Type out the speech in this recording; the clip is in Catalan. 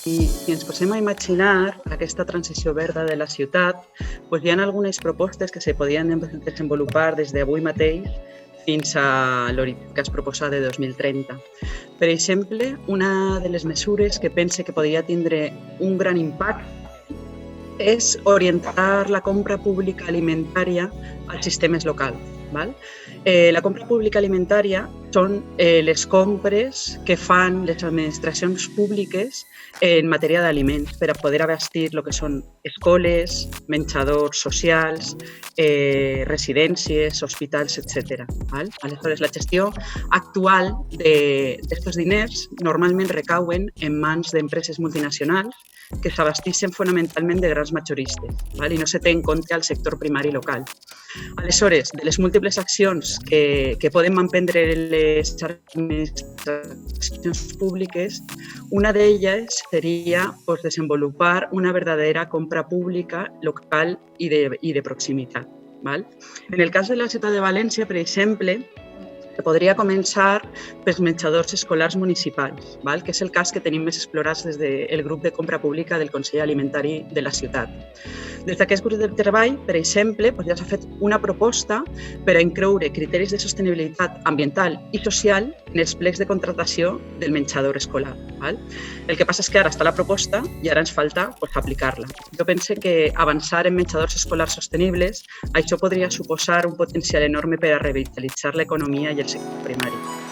Si ens posem a imaginar aquesta transició verda de la ciutat, doncs hi ha algunes propostes que se podien desenvolupar des d'avui mateix fins a l'horitzó que es proposa de 2030. Per exemple, una de les mesures que pense que podria tindre un gran impacte és orientar la compra pública alimentària als sistemes locals. La compra pública alimentària són les compres que fan les administracions públiques en matèria d'aliments per a poder abastir el que són escoles, menjadors socials, residències, hospitals, etc. Aleshores, la gestió actual d'aquests diners normalment recauen en mans d'empreses multinacionals que s'abastixen fonamentalment de grans majoristes i no se té en compte el sector primari local. Aleshores, de les múltiples accions que poden emprendre les administracions públiques, una d'elles seria desenvolupar una verdadera compra pública local i de proximitat. En el cas de la ciutat de València, per exemple, podria començar pels menjadors escolars municipals, que és el cas que tenim més explorats des del grup de compra pública del Consell Alimentari de la ciutat. Des d'aquest grup de treball, per exemple, ja s'ha fet una proposta per a incloure criteris de sostenibilitat ambiental i social en els plecs de contractació del menjador escolar. El que passa és que ara està la proposta i ara ens falta aplicar-la. Jo penso que avançar en menjadors escolars sostenibles, això podria suposar un potencial enorme per a revitalitzar l'economia i el sector primari.